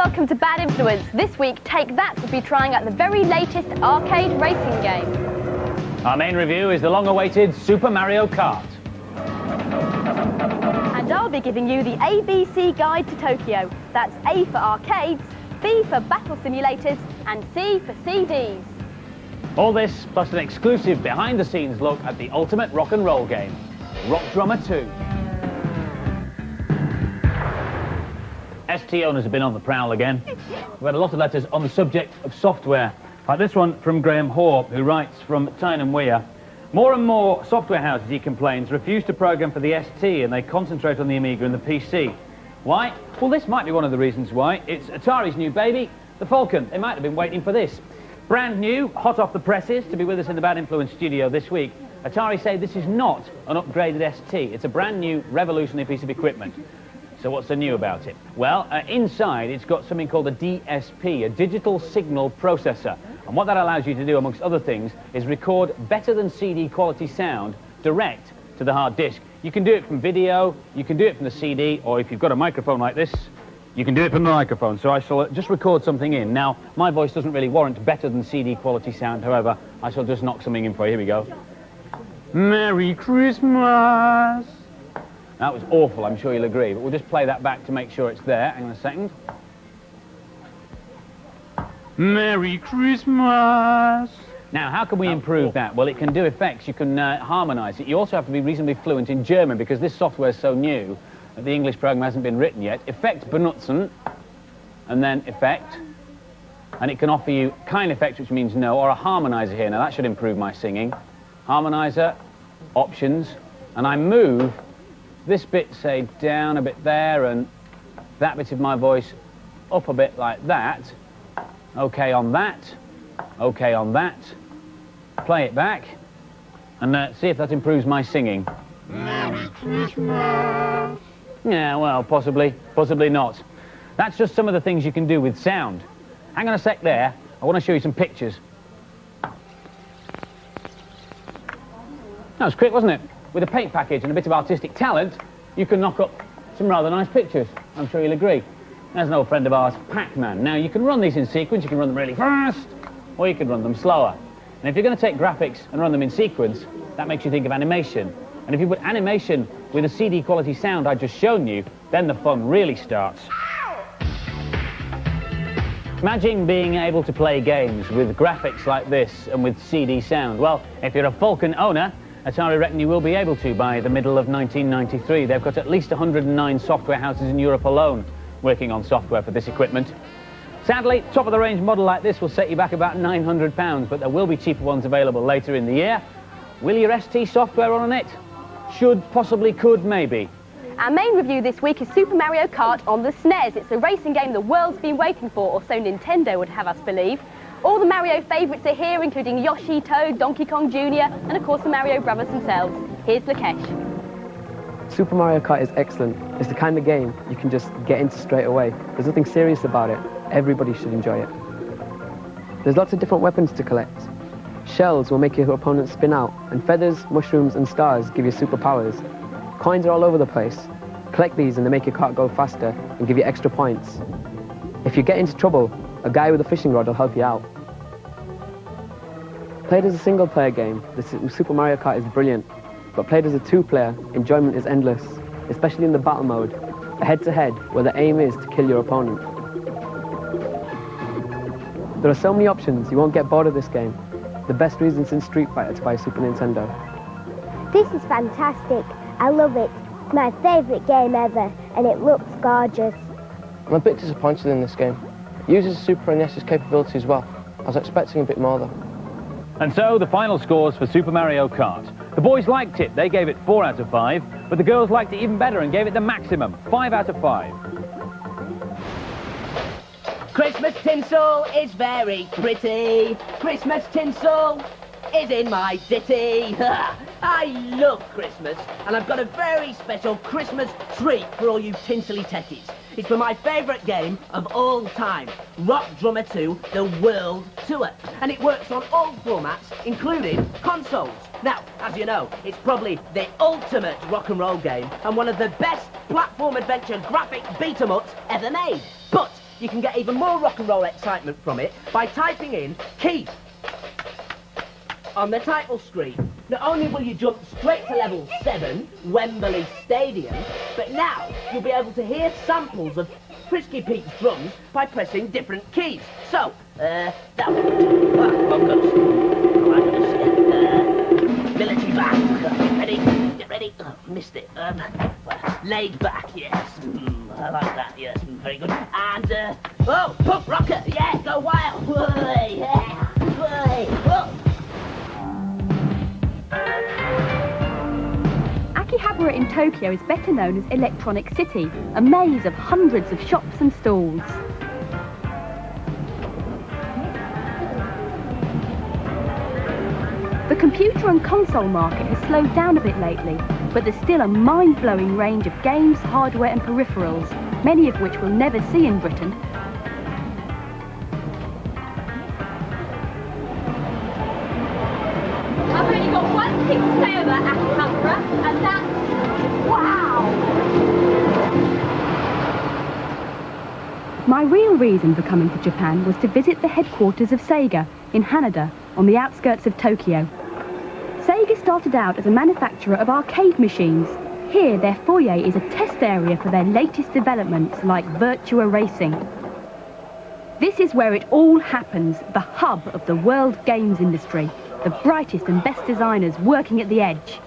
Welcome to Bad Influence. This week, Take That will be trying out the very latest arcade racing game. Our main review is the long-awaited Super Mario Kart. And I'll be giving you the ABC Guide to Tokyo. That's A for arcades, B for battle simulators, and C for CDs. All this, plus an exclusive behind-the-scenes look at the ultimate rock and roll game, Rock Drummer 2. ST owners have been on the prowl again. We've had a lot of letters on the subject of software, like this one from Graham Hoare, who writes from Tyne and Weir. More and more software houses, he complains, refuse to program for the ST and they concentrate on the Amiga and the PC. Why? Well, this might be one of the reasons why. It's Atari's new baby, the Falcon. They might have been waiting for this. Brand new, hot off the presses, to be with us in the Bad Influence studio this week. Atari say this is not an upgraded ST. It's a brand new, revolutionary piece of equipment. So what's so new about it? Well, inside it's got something called a DSP, a digital signal processor. And what that allows you to do, amongst other things, is record better than CD quality sound direct to the hard disk. You can do it from video, you can do it from the CD, or if you've got a microphone like this, you can do it from the microphone. So I shall just record something in. Now, my voice doesn't really warrant better than CD quality sound, however, I shall just knock something in for you. Here we go. Merry Christmas! That was awful, I'm sure you'll agree, but we'll just play that back to make sure it's there. Hang on a second. Merry Christmas! Now, how can we improve that? Well, it can do effects, you can harmonise it. You also have to be reasonably fluent in German, because this software is so new that the English program hasn't been written yet. Effekt benutzen, and then effect. And it can offer you kind effects, which means no, or a harmoniser here. Now, that should improve my singing. Harmoniser, options, and I move this bit, say, down a bit there, and that bit of my voice up a bit like that. OK on that. OK on that. Play it back, and see if that improves my singing. Merry Christmas! Yeah, well, possibly not. That's just some of the things you can do with sound. Hang on a sec there. I want to show you some pictures. That was quick, wasn't it? With a paint package and a bit of artistic talent, you can knock up some rather nice pictures. I'm sure you'll agree. There's an old friend of ours, Pac-Man. Now, you can run these in sequence, you can run them really fast, or you can run them slower. And if you're going to take graphics and run them in sequence, that makes you think of animation. And if you put animation with a CD quality sound I've just shown you, then the fun really starts. Imagine being able to play games with graphics like this and with CD sound. Well, if you're a Falcon owner, Atari reckon you will be able to by the middle of 1993. They've got at least 109 software houses in Europe alone working on software for this equipment. Sadly, top-of-the-range model like this will set you back about £900, but there will be cheaper ones available later in the year. Will your ST software run on it? Should, possibly, could, maybe. Our main review this week is Super Mario Kart on the SNES. It's a racing game the world's been waiting for, or so Nintendo would have us believe. All the Mario favourites are here, including Yoshi, Toad, Donkey Kong Jr., and of course the Mario brothers themselves. Here's Lakesh. Super Mario Kart is excellent. It's the kind of game you can just get into straight away. There's nothing serious about it. Everybody should enjoy it. There's lots of different weapons to collect. Shells will make your opponent spin out, and feathers, mushrooms, and stars give you superpowers. Coins are all over the place. Collect these and they make your kart go faster and give you extra points. If you get into trouble, a guy with a fishing rod will help you out. Played as a single-player game, the Super Mario Kart is brilliant, but played as a two-player, enjoyment is endless, especially in the battle mode, a head-to-head where the aim is to kill your opponent. There are so many options, you won't get bored of this game. The best reason since Street Fighter to buy a Super Nintendo. This is fantastic. I love it. It's my favourite game ever, and it looks gorgeous. I'm a bit disappointed in this game. It uses Super NES's capability as well. I was expecting a bit more though. And so, the final scores for Super Mario Kart. The boys liked it, they gave it 4 out of 5, but the girls liked it even better and gave it the maximum, 5 out of 5. Christmas tinsel is very pretty. Christmas tinsel is in my ditty. I love Christmas, and I've got a very special Christmas treat for all you tinsely techies. It's for my favourite game of all time, Rock Drummer 2, the World Tour. And it works on all formats, including consoles. Now, as you know, it's probably the ultimate rock and roll game and one of the best platform adventure graphic beat-em-ups ever made. But you can get even more rock and roll excitement from it by typing in Keith on the title screen. Not only will you jump straight to level 7, Wembley Stadium, but now you'll be able to hear samples of Frisky Pete's drums by pressing different keys. So, that one. I'm gonna military back. Get ready. Oh, missed it. Laid back, yes. I like that, yes. Very good. And, oh, punk rocker. Yeah, go wild. Yeah. Whoa. Akihabara in Tokyo is better known as Electronic City, a maze of hundreds of shops and stalls. The computer and console market has slowed down a bit lately, but there's still a mind-blowing range of games, hardware and peripherals, many of which we'll never see in Britain. I've only got one thing to say about Akihabara, and that's wow! My real reason for coming to Japan was to visit the headquarters of Sega in Haneda, on the outskirts of Tokyo. Sega started out as a manufacturer of arcade machines. Here, their foyer is a test area for their latest developments like Virtua Racing. This is where it all happens, the hub of the world games industry. The brightest and best designers working at the edge.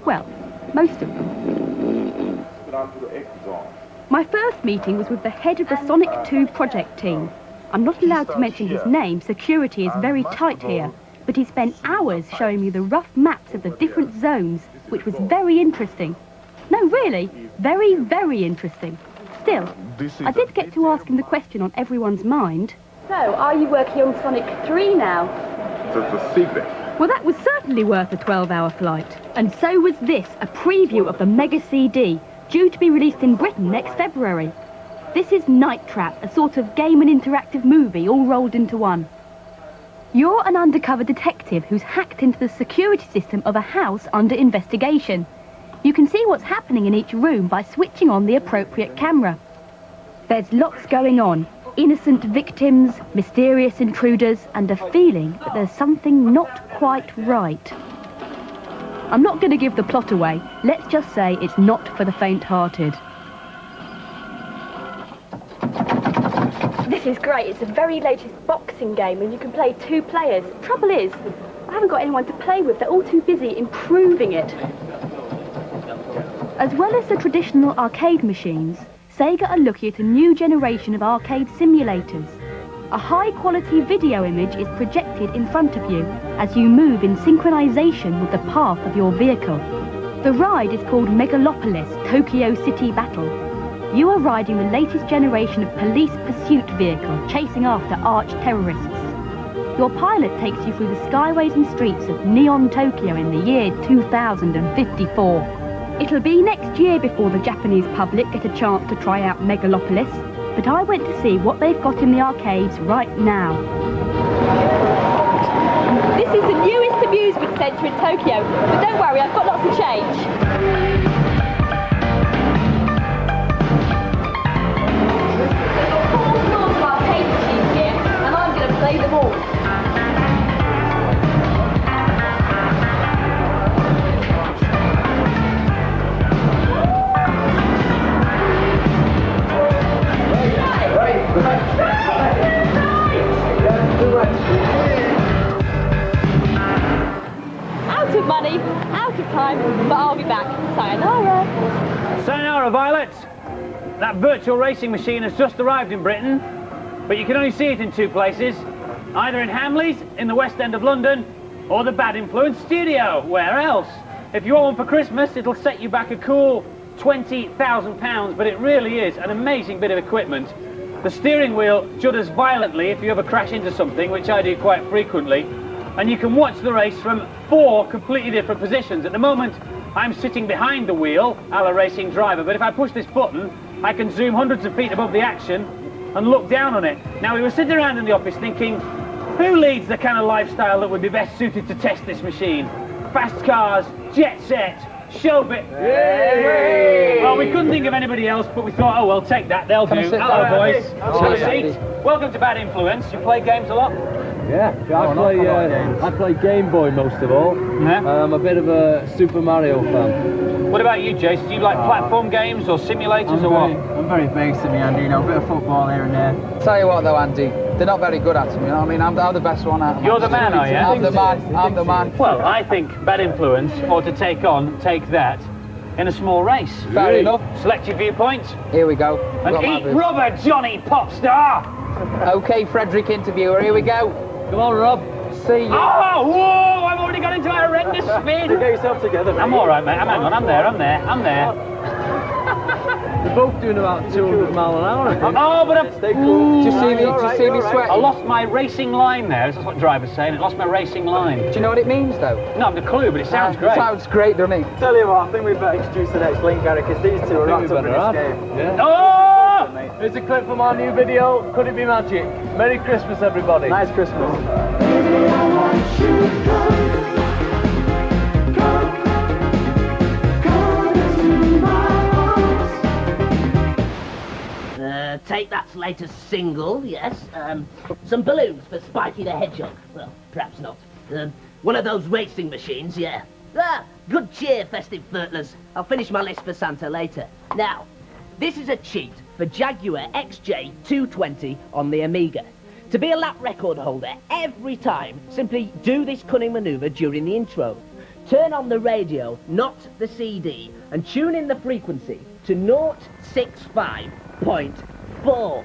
Well, most of them. My first meeting was with the head of the Sonic 2 project team. I'm not allowed to mention his name, security is very tight here, but he spent hours showing me the rough maps of the different zones, which was very interesting. No, really, very, very interesting. Still, I did get to ask him the question on everyone's mind. So, are you working on Sonic 3 now? It's a secret. Well, that was certainly worth a 12-hour flight. And so was this, a preview of the Mega CD, due to be released in Britain next February. This is Night Trap, a sort of game and interactive movie all rolled into one. You're an undercover detective who's hacked into the security system of a house under investigation. You can see what's happening in each room by switching on the appropriate camera. There's lots going on. Innocent victims, mysterious intruders, and a feeling that there's something not quite right. I'm not going to give the plot away. Let's just say it's not for the faint-hearted. This is great. It's the very latest boxing game and you can play 2 players. Trouble is, I haven't got anyone to play with. They're all too busy improving it. As well as the traditional arcade machines, Sega are looking at a new generation of arcade simulators. A high-quality video image is projected in front of you as you move in synchronization with the path of your vehicle. The ride is called Megalopolis Tokyo City Battle. You are riding the latest generation of police pursuit vehicle chasing after arch-terrorists. Your pilot takes you through the skyways and streets of neon Tokyo in the year 2054. It'll be next year before the Japanese public get a chance to try out Megalopolis, but I went to see what they've got in the arcades right now. This is the newest amusement centre in Tokyo, but don't worry, I've got lots of change. Play them all. Out of money, out of time, but I'll be back. Sayonara. Sayonara, Violet. That virtual racing machine has just arrived in Britain, but you can only see it in 2 places. Either in Hamleys, in the West End of London, or the Bad Influence Studio. Where else? If you want one for Christmas, it'll set you back a cool £20,000, but it really is an amazing bit of equipment. The steering wheel judders violently if you ever crash into something, which I do quite frequently, and you can watch the race from 4 completely different positions. At the moment, I'm sitting behind the wheel, a la racing driver, but if I push this button, I can zoom hundreds of feet above the action and look down on it. Now, we were sitting around in the office thinking, who leads the kind of lifestyle that would be best suited to test this machine? Fast cars, jet set, show bit. Yay! Well, we couldn't think of anybody else, but we thought, oh, well, take that, they'll do. Hello, boys. Have a seat. Welcome to Bad Influence. You play games a lot? Yeah, I play Game Boy most of all. I'm a bit of a Super Mario fan. What about you, Jace? Do you like platform games or simulators or what? I'm very basic, Andy, you know, a bit of football here and there. Tell you what though, Andy, they're not very good at them, you know what I mean? I'm the best one out of them. You're the man, are you? I'm the man. Well, I think Bad Influence ought to take that in a small race. Fair enough. Select your viewpoint. Here we go. And eat rubber, Johnny Popstar! Okay, Frederick interviewer, here we go. Come on, Rob. See you. Oh, whoa! I've already got into a horrendous spin. Get yourself together, mate. I'm all right, mate. Hang on. I'm there. We're both doing about 200 mile an hour, I think. Oh, but Did you see me sweat? I lost my racing line there. That's what drivers saying. I lost my racing line. Do you know what it means, though? No, I've no clue, but it sounds great. It sounds great, doesn't it? Tell you what, I think we better introduce the next link, Gary, because these two are wrapped up in this game. Yeah. Oh! Here's a clip from our new video, Could It Be Magic? Merry Christmas, everybody. Nice Christmas. Take That's latest single, yes. Some balloons for Spiky the Hedgehog. Well, perhaps not. One of those racing machines, yeah. Good cheer, festive flirtlers. I'll finish my list for Santa later. Now, this is a cheat for Jaguar XJ220 on the Amiga. To be a lap record holder every time, simply do this cunning manoeuvre during the intro. Turn on the radio, not the CD, and tune in the frequency to 065.4.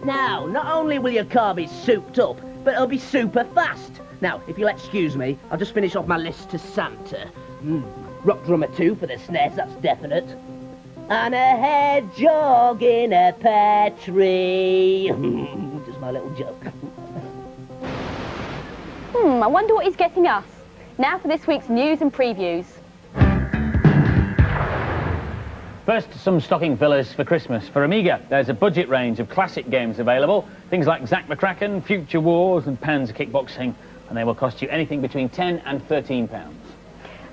Now, not only will your car be souped up, but it'll be super fast. Now, if you'll excuse me, I'll just finish off my list to Santa. Rock drummer 2 for the SNES, that's definite. And a hedgehog in a pear tree. Just my little joke. I wonder what he's getting us. Now for this week's news and previews. First, some stocking fillers for Christmas. For Amiga, there's a budget range of classic games available. Things like Zack McCracken, Future Wars and Panzer Kickboxing. And they will cost you anything between £10 and £13.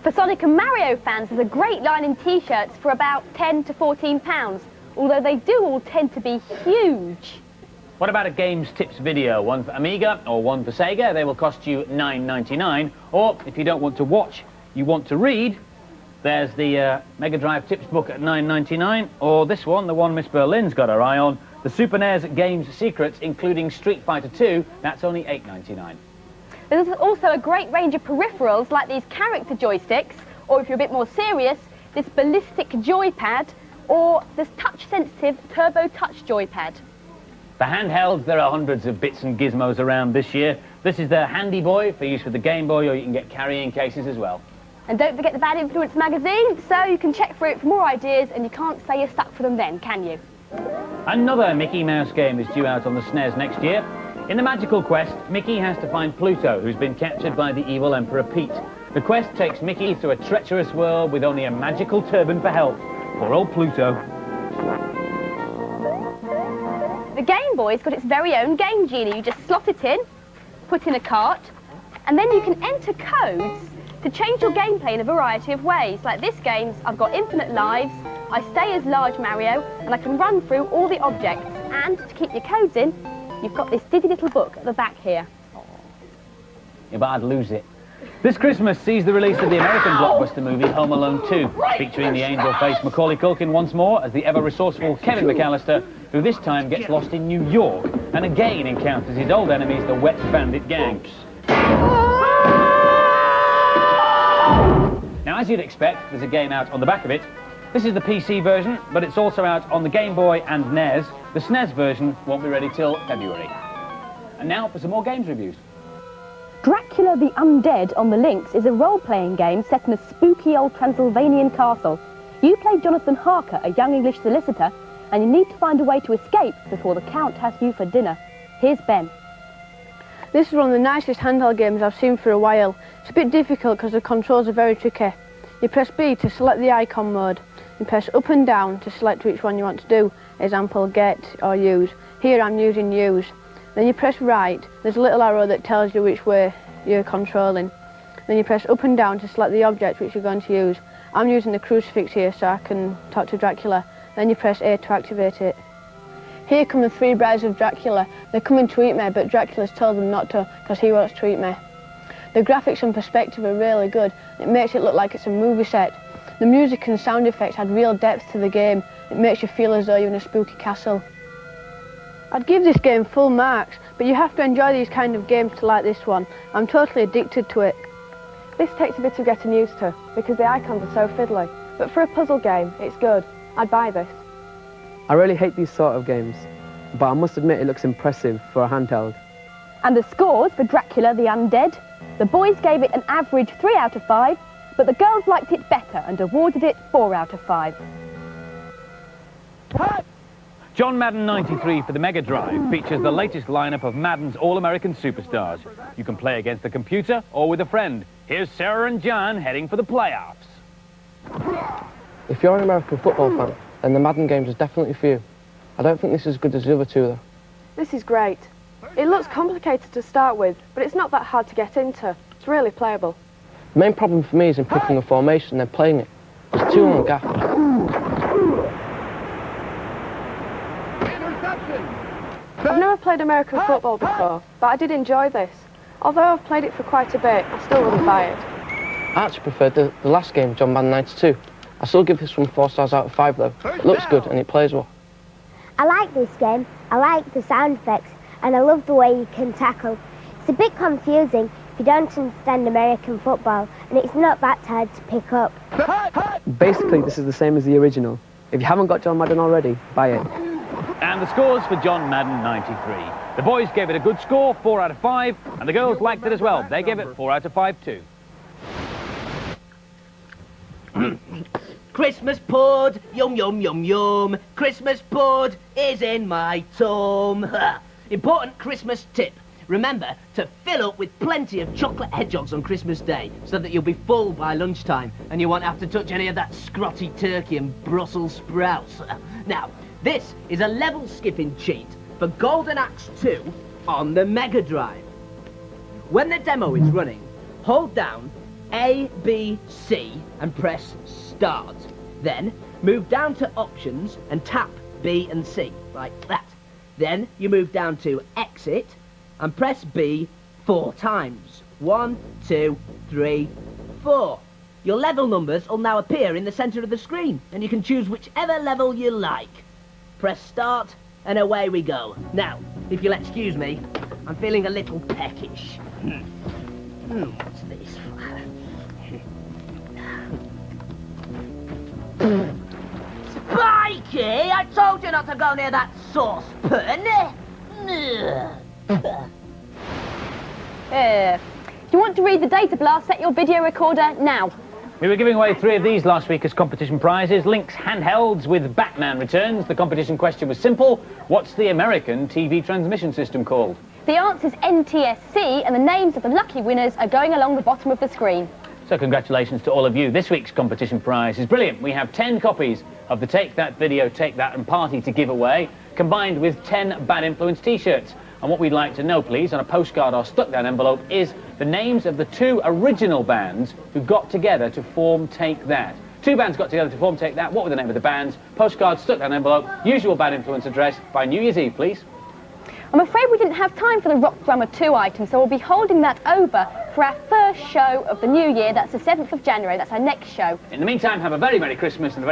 For Sonic and Mario fans, there's a great line in T-shirts for about £10 to £14, although they do all tend to be huge. What about a games tips video? One for Amiga or one for Sega? They will cost you $9.99. Or, if you don't want to watch, you want to read, there's the Mega Drive tips book at $9.99, or this one, the one Miss Berlin's got her eye on, the Super NES Games Secrets, including Street Fighter 2, that's only $8.99. There's also a great range of peripherals like these character joysticks, or if you're a bit more serious, this ballistic joypad, or this touch-sensitive Turbo Touch joypad. For handhelds, there are hundreds of bits and gizmos around this year. This is the Handy Boy for use with the Game Boy, or you can get carrying cases as well. And don't forget the Bad Influence magazine, so you can check through it for more ideas, and you can't say you're stuck for them then, can you? Another Mickey Mouse game is due out on the SNES next year. In the magical quest, Mickey has to find Pluto, who's been captured by the evil Emperor Pete. The quest takes Mickey through a treacherous world with only a magical turban for help. Poor old Pluto. The Game Boy's got its very own Game Genie. You just slot it in, put in a cart, and then you can enter codes to change your gameplay in a variety of ways. Like this game's, I've got infinite lives, I stay as Large Mario, and I can run through all the objects. And to keep your codes in, you've got this diddy little book at the back here. Yeah, but I'd lose it. This Christmas sees the release of the American blockbuster movie Home Alone 2, featuring the angel-faced Macaulay Culkin once more as the ever-resourceful Kevin McAllister, who this time gets lost in New York and again encounters his old enemies, the Wet Bandit gang. Now, as you'd expect, there's a game out on the back of it. This is the PC version, but it's also out on the Game Boy and NES. The SNES version won't be ready till February. And now for some more games reviews. Dracula the Undead on the Lynx is a role-playing game set in a spooky old Transylvanian castle. You play Jonathan Harker, a young English solicitor, and you need to find a way to escape before the Count has you for dinner. Here's Ben. This is one of the nicest handheld games I've seen for a while. It's a bit difficult because the controls are very tricky. You press B to select the icon mode. You press up and down to select which one you want to do. Example, get or use. Here I'm using use. Then you press right. There's a little arrow that tells you which way you're controlling. Then you press up and down to select the object which you're going to use. I'm using the crucifix here so I can talk to Dracula. Then you press A to activate it. Here come the 3 brides of Dracula. They're coming to eat me, but Dracula's told them not to because he wants to eat me. The graphics and perspective are really good. It makes it look like it's a movie set. The music and sound effects add real depth to the game. It makes you feel as though you're in a spooky castle. I'd give this game full marks, but you have to enjoy these kind of games to like this one. I'm totally addicted to it. This takes a bit of getting used to, because the icons are so fiddly. But for a puzzle game, it's good. I'd buy this. I really hate these sort of games, but I must admit it looks impressive for a handheld. And the scores for Dracula the Undead? The boys gave it an average 3 out of 5, but the girls liked it better and awarded it 4 out of 5. John Madden 93 for the Mega Drive features the latest lineup of Madden's All-American superstars. You can play against the computer or with a friend. Here's Sarah and John heading for the playoffs. If you're an American football fan, then the Madden games is definitely for you. I don't think this is as good as the other two, though. This is great. It looks complicated to start with, but it's not that hard to get into. It's really playable. The main problem for me is in picking a formation and then playing it. There's too long gaps. I've never played American football before, but I did enjoy this. Although I've played it for quite a bit, I still wouldn't buy it. I actually preferred the last game, John Madden 92. I still give this one 4 stars out of 5, though. It looks good and it plays well. I like this game, I like the sound effects, and I love the way you can tackle. It's a bit confusing if you don't understand American football, and it's not that hard to pick up. Basically, this is the same as the original. If you haven't got John Madden already, buy it. And the scores for John Madden 93. The boys gave it a good score, 4 out of 5, and the girls liked it as well. They gave it 4 out of 5 too. Christmas pud, yum yum yum yum. Christmas pud is in my tum. Important Christmas tip. Remember to fill up with plenty of chocolate hedgehogs on Christmas Day so that you'll be full by lunchtime and you won't have to touch any of that scrotty turkey and Brussels sprouts. Now, this is a level skipping cheat for Golden Axe 2 on the Mega Drive. When the demo is running, hold down A, B, C and press Start. Then move down to Options and tap B and C, like that. Then you move down to Exit and press B 4 times. 1, 2, 3, 4. Your level numbers will now appear in the centre of the screen and you can choose whichever level you like. Press Start and away we go. Now, if you'll excuse me, I'm feeling a little peckish. What's this? Spikey! I told you not to go near that saucepan. If you want to read the data blast, set your video recorder now. We were giving away 3 of these last week as competition prizes. Lynx handhelds with Batman returns. The competition question was simple. What's the American TV transmission system called? The answer's NTSC, and the names of the lucky winners are going along the bottom of the screen. So congratulations to all of you. This week's competition prize is brilliant. We have 10 copies of the Take That Video, Take That and Party to give away, combined with 10 Bad Influence t-shirts. And what we'd like to know, please, on a postcard or stuck down envelope is the names of the 2 original bands who got together to form Take That. 2 bands got together to form Take That. What were the name of the bands? Postcard, stuck down envelope, usual Bad Influence address by New Year's Eve, please. I'm afraid we didn't have time for the Rock Drummer 2 item, so we'll be holding that over for our first show of the new year. That's the 7th of January. That's our next show. In the meantime, have a very Merry Christmas and a very